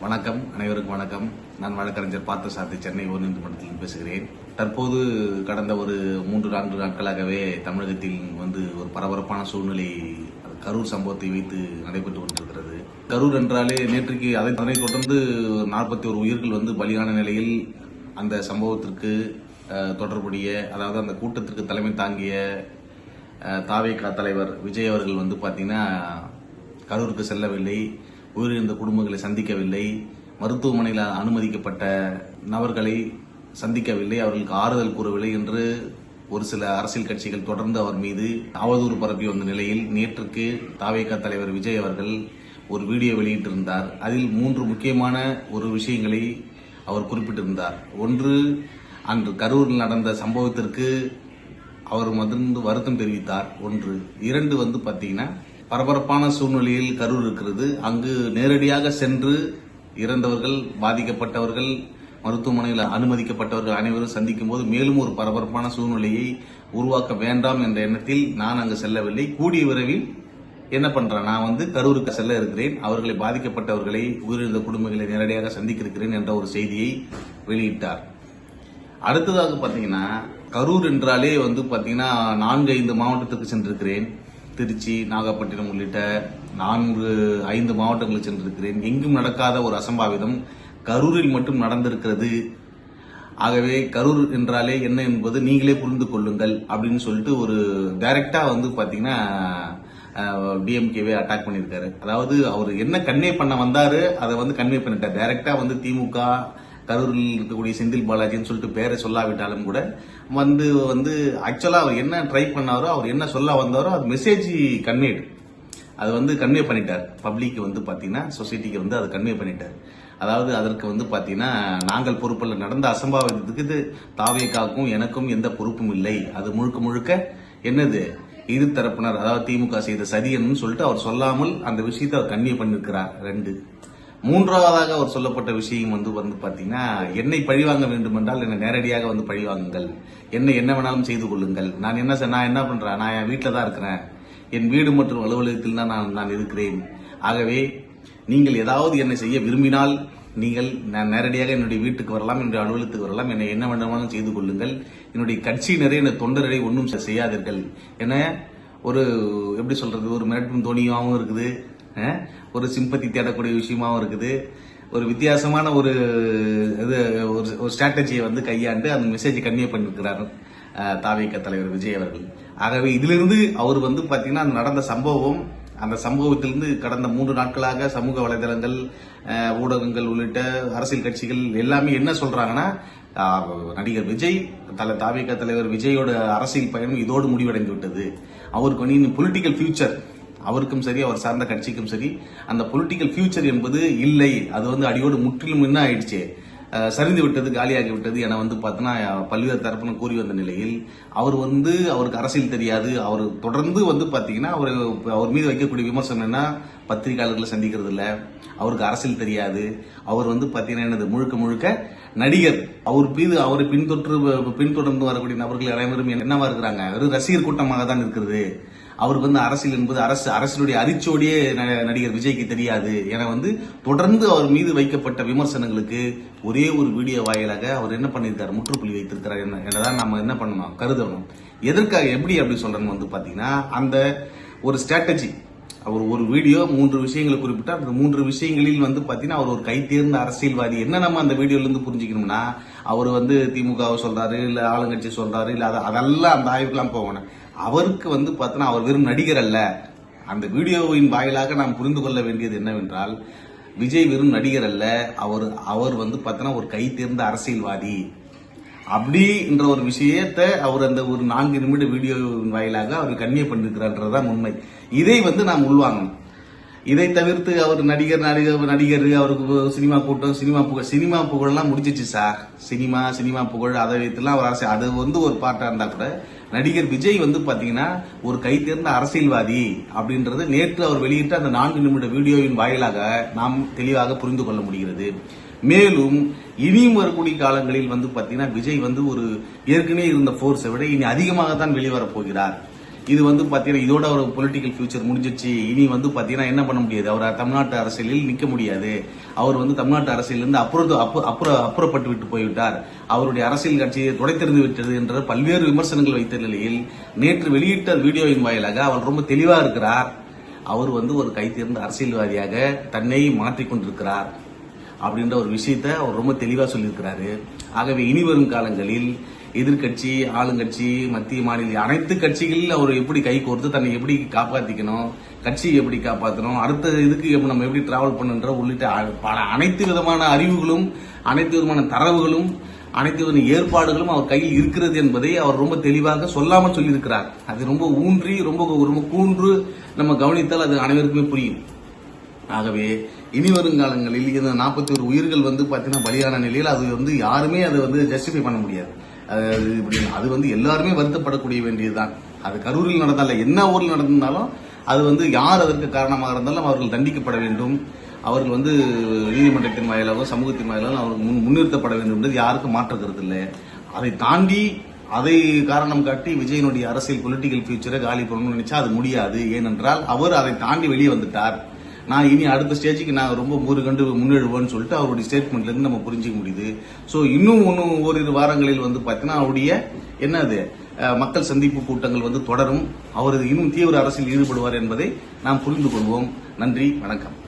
வணக்கம், அனைவருக்கும் வணக்கம். நான் வழக்கறிஞர் பார்த்தசாரதி, சென்னை உயர்நீதிமன்றத்தில் பேசுகிறேன். தற்போது கடந்த ஒரு 3-4 நாட்களாகவே தமிழகத்தில் ஒரு பரபரப்பான சூழ்நிலை கரூர் சம்பவத்தை வைத்து நடைபெற்று கொண்டிருக்கிறது. கரூர் என்றாலே நேற்றுக்கு அதனை தொடர்ந்து 41 உயிர்கள் பலியான நிலையில் அந்த சம்பவத்திற்கு தொடர்புடைய, அதாவது அந்த கூட்டத்திற்கு தலைமை தாங்கிய தாவேகா தலைவர் விஜய் அவர்கள் பாத்தீங்கன்னா கரூருக்கு செல்லவில்லை, உயிரிழந்த குடும்பங்களை சந்திக்கவில்லை, மருத்துவமனையில் அனுமதிக்கப்பட்ட நபர்களை சந்திக்கவில்லை, அவர்களுக்கு ஆறுதல் கூறவில்லை என்று ஒரு சில அரசியல் கட்சிகள் தொடர்ந்து அவர் மீது அவதூறு பரப்பி வந்த நிலையில் நேற்றுக்கு தாவேகா தலைவர் விஜய் அவர்கள் ஒரு வீடியோ வெளியிட்டிருந்தார். அதில் 3 முக்கியமான ஒரு விஷயங்களை அவர் குறிப்பிட்டிருந்தார். ஒன்று, அன்று கரூரில் நடந்த சம்பவத்திற்கு அவர் வருத்தம் தெரிவித்தார். ஒன்று. 2 பாத்தீங்கன்னா பரபரப்பான சூழ்நிலையில் கரூர் இருக்கிறது. அங்கு நேரடியாக சென்று இறந்தவர்கள், பாதிக்கப்பட்டவர்கள், மருத்துவமனையில் அனுமதிக்கப்பட்டவர்கள் அனைவரும் சந்திக்கும் போது மேலும் ஒரு பரபரப்பான சூழ்நிலையை உருவாக்க வேண்டாம் என்ற எண்ணத்தில் நான் அங்கு செல்லவில்லை. கூடிய விரைவில் என்ன பண்றேன், நான் கரூருக்கு செல்ல இருக்கிறேன், அவர்களை பாதிக்கப்பட்டவர்களை, உயிரிழந்த குடும்பங்களை நேரடியாக சந்திக்க இருக்கிறேன் என்ற ஒரு செய்தியை வெளியிட்டார். அடுத்ததாக பாத்தீங்கன்னா கரூர் என்றாலே பாத்தீங்கன்னா 4-5 மாவட்டத்துக்கு சென்றிருக்கிறேன். திருச்சி, நாகப்பட்டினம் உள்ளிட்ட 4-5 மாவட்டங்களுக்கு சென்றிருக்கிறேன். எங்கும் நடக்காத ஒரு அசம்பாவிதம் கரூரில் மட்டும் நடந்திருக்கிறது. ஆகவே கரூர் என்றாலே என்ன என்பது நீங்களே புரிந்து கொள்ளுங்கள் அப்படின்னு சொல்லிட்டு ஒரு டைரக்டா பாத்தீங்கன்னா டிஎம்கேவே அட்டாக் பண்ணிருக்காரு. அதாவது அவர் என்ன கன்வே பண்ண வந்தாரு அதை கன்வே பண்ணிட்டார். டைரக்டா திமுக, கரூரில் இருக்கக்கூடிய செந்தில் பாலாஜின்னு சொல்லிட்டு பேரை சொல்லாவிட்டாலும் கூட ஆக்சுவலா அவர் என்ன ட்ரை பண்ணாரோ, அவர் என்ன சொல்ல வந்தாரோ அது மெசேஜ் கன்வேட், அது கன்வே பண்ணிட்டார். பப்ளிக் பாத்தீங்கன்னா சொசைட்டிக்கு அதை கன்வே பண்ணிட்டார். அதாவது அதற்கு பாத்தீங்கன்னா நாங்கள் பொறுப்பில் நடந்த அசம்பாவிதத்துக்கு தாவேகாவுக்கும் எனக்கும் எந்த பொறுப்பும் இல்லை, அது முழுக்க முழுக்க என்னது இரு தரப்பினர், அதாவது திமுக செய்த சதின்னு சொல்லிட்டு அவர் சொல்லாமல் அந்த விஷயத்தை அவர் கன்வே பண்ணிருக்கிறார். 2. 3வதாக அவர் சொல்லப்பட்ட விஷயம் பாத்தீங்கன்னா என்னை பழிவாங்க வேண்டும் என்றால் என்னை நேரடியாக பழிவாங்குங்கள், என்ன வேணாலும் செய்து கொள்ளுங்கள், நான் என்ன பண்றேன், நான் என் வீட்டில தான் இருக்கிறேன், என் வீடு மற்றும் அலுவலகத்தில் தான் நான் இருக்கிறேன். ஆகவே நீங்கள் ஏதாவது என்னை செய்ய விரும்பினால் நீங்கள் நேரடியாக என்னுடைய வீட்டுக்கு வரலாம், என்னுடைய அலுவலகத்துக்கு வரலாம், என்னை என்ன வேண்டுமானாலும் செய்து கொள்ளுங்கள், என்னுடைய கட்சியினரே, என்னுடைய தொண்டரை ஒன்றும் செய்யாதீர்கள் என ஒரு எப்படி சொல்றது, ஒரு மிரட்டும் தோணியாகவும் இருக்குது, ஒரு சிம்பத்தி தேடக்கூடிய விஷயமாவும் இருக்குது, ஒரு வித்தியாசமான ஒரு ஸ்ட்ராட்டஜியை கையாண்டு அந்த மெசேஜ் கன்வே பண்ணிருக்கிறார் தாவேகா தலைவர் விஜய் அவர்கள். ஆகவே இதிலிருந்து அவர் பாத்தீங்கன்னா நடந்த சம்பவம், அந்த சம்பவத்திலிருந்து கடந்த 3 நாட்களாக சமூக வலைதளங்கள், ஊடகங்கள் உள்ளிட்ட அரசியல் கட்சிகள் எல்லாமே என்ன சொல்றாங்கன்னா, நடிகர் விஜய், தாவேகா தலைவர் விஜயோட அரசியல் பயணம் இதோடு முடிவடைந்து விட்டது, அவருக்கு பொலிட்டிக்கல் ஃபியூச்சர், அவருக்கும் சரி அவர் சார்ந்த கட்சிக்கும் சரி அந்த பொலிட்டிக்கல் ஃபியூச்சர் என்பது இல்லை, அது அடியோடு முற்றிலும் என்ன ஆயிடுச்சு, சரிந்து விட்டது, காலியாகி விட்டது என பார்த்தோன்னா பல்வேறு தரப்பினர் கூறி வந்த நிலையில் அவர் அவருக்கு அரசியல் தெரியாது. அவர் தொடர்ந்து பாத்தீங்கன்னா அவர் மீது வைக்கக்கூடிய விமர்சனம் என்ன, பத்திரிகையாளர்களை சந்திக்கிறது இல்ல, அவருக்கு அரசியல் தெரியாது, அவர் பாத்தீங்கன்னா என்னது முழுக்க முழுக்க நடிகர், அவர் மீது அவரை பின்தொடர்ந்து வரக்கூடிய நபர்கள் அனைவரும் என்னவா இருக்கிறாங்க, வெறும் ரசிகர் கூட்டமாக தான் இருக்கிறது, அவருக்கு அரசியல் என்பது அரசியலுடைய அரிச்சோடியே நடிகர் விஜய்க்கு தெரியாது என தொடர்ந்து அவர் மீது வைக்கப்பட்ட விமர்சனங்களுக்கு ஒரே ஒரு வீடியோ வாயிலாக அவர் என்ன பண்ணிருக்காரு, முற்றுப்புள்ளி வைத்திருக்கிறார் என்னதான் நம்ம என்ன பண்ணணும் கருதணும். எதற்காக, எப்படி அப்படி சொல்றேன்னு பாத்தீங்கன்னா அந்த ஒரு ஸ்ட்ராட்டஜி, அவர் ஒரு வீடியோ 3 விஷயங்களை குறிப்பிட்டார். அந்த 3 விஷயங்களில் பாத்தீங்கன்னா அவர் ஒரு கை தேர்ந்த அரசியல்வாதி. என்ன நம்ம அந்த வீடியோல இருந்து புரிஞ்சுக்கணும்னா, அவர் திமுகவை சொல்றாரு, இல்ல ஆளுங்கட்சி சொல்றாரு, இல்ல அதெல்லாம் அந்த ஆய்வுக்கெல்லாம் போகணும். அவருக்கு பார்த்தோன்னா அவர் வெறும் நடிகர் அல்ல. அந்த வீடியோவின் வாயிலாக நாம் புரிந்து கொள்ள வேண்டியது என்னவென்றால், விஜய் வெறும் நடிகர் அல்ல, அவர் பார்த்தோன்னா ஒரு கை தேர்ந்த அரசியல்வாதி அப்படின்ற ஒரு விஷயத்தை அவர் அந்த ஒரு 4 நிமிட வீடியோவின் வாயிலாக அவர் கன்வே பண்ணிருக்கிறார்ன்றதுதான் உண்மை. இதை நாம் உள்வாங்கணும். இதை தவிர்த்து அவர் நடிகர், அவருக்கு சினிமா கூட்டம், சினிமா புகழெல்லாம் முடிச்சிச்சு சார். சினிமா புகழ் அதை வைத்துலாம் அவர் அரசியல், அது ஒரு பார்ட்டா இருந்தா கூட நடிகர் விஜய் பாத்தீங்கன்னா ஒரு கை தேர்ந்த அரசியல்வாதி அப்படின்றது நேற்று அவர் வெளியிட்ட அந்த 4 நிமிட வீடியோவின் வாயிலாக நாம் தெளிவாக புரிந்து கொள்ள முடிகிறது. மேலும் இனியும் வரக்கூடிய காலங்களில் பாத்தீங்கன்னா விஜய் ஒரு ஏற்கனவே இருந்த போர்ஸை விட இனி அதிகமாக தான் வெளிவரப் போகிறார். இது வந்து பாத்தீங்கன்னா இதோட ஒரு பொலிட்டிக்கல் ஃபியூச்சர் முடிஞ்சிச்சு. இனி வந்து பாத்தீங்கன்னா என்ன பண்ண முடியாது, அவர் தமிழ்நாட்டு அரசியலில் நிக்க முடியாது. அவர் வந்து தமிழ்நாட்டு அரசியலிருந்து அப்புறப்பட்டு விட்டு போய்விட்டார், அவருடைய அரசியல் கட்சியை துடைத்தெறிந்து விட்டது என்ற பல்வேறு விமர்சனங்கள் வைத்த நிலையில் நேற்று வெளியிட்ட வீடியோவின் வாயிலாக அவர் ரொம்ப தெளிவா இருக்கிறார். அவர் வந்து ஒரு கைதேர்ந்த அரசியல்வாதியாக தன்னை மாற்றிக்கொண்டிருக்கிறார் அப்படின்ற ஒரு விஷயத்த அவர் ரொம்ப தெளிவா சொல்லியிருக்கிறாரு. ஆகவே இனி வரும் காலங்களில் எதிர்கட்சி, ஆளுங்கட்சி, மத்திய மாநில அனைத்து கட்சிகளில் அவர் எப்படி கை கோர்த்து தன்னை எப்படி காப்பாத்திக்கணும், கட்சியை எப்படி காப்பாற்றணும், அடுத்த இதுக்கு நம்ம எப்படி டிராவல் பண்ணுன்ற உள்ளிட்ட பல அனைத்து விதமான அறிவுகளும், அனைத்து விதமான தரவுகளும், அனைத்து விதமான ஏற்பாடுகளும் அவர் கையில் இருக்கிறது என்பதை அவர் ரொம்ப தெளிவாக சொல்லாமல் சொல்லியிருக்கிறார். அது ரொம்ப ஊன்றி ரொம்ப கூன்று நம்ம கவனித்தால் அது அனைவருக்குமே புரியும். ஆகவே இனி வருங்காலங்களில் இந்த 41 உயிர்கள் வந்து பாத்தீங்கன்னா பலியான நிலையில் அது வந்து யாருமே அதை வந்து ஜஸ்டிஃபை பண்ண முடியாது. அது வந்து எல்லாருமே வருத்தப்படக்கூடிய வேண்டியதுதான். அது கரூரில் நடந்தால என்ன ஊரில் நடந்தாலும் அது வந்து யார் அதற்கு காரணமாக இருந்தாலும் அவர்கள் தண்டிக்கப்பட வேண்டும். அவர்கள் வந்து நீதிமன்றத்தின் வாயிலாக சமூகத்தின் வாயிலாக அவர்கள் முன்னிறுத்தப்பட வேண்டும் என்பது யாருக்கும் மாற்றுக்கிறது இல்லை. அதை தாண்டி அதை காரணம் காட்டி விஜயனுடைய அரசியல் பொலிட்டிக்கல் ஃபியூச்சரை காலி பண்ணணும்னு நினைச்சா அது முடியாது. ஏனென்றால் அவர் அதை தாண்டி வெளியே வந்துட்டார். நான் இனி அடுத்த ஸ்டேஜுக்கு நான் ரொம்ப கண்டு முன்னெழுவேன்னு சொல்லிட்டு அவருடைய ஸ்டேட்மெண்ட்ல இருந்து நம்ம புரிஞ்சுக்க முடியுது. சோ இன்னும் ஓரிரு வாரங்களில் வந்து பாத்தீங்கன்னா அவருடைய என்னது மக்கள் சந்திப்பு கூட்டங்கள் வந்து தொடரும். அவர் இன்னும் தீவிர அரசியல் ஈடுபடுவார் என்பதை நாம் புரிந்து கொள்வோம். நன்றி, வணக்கம்.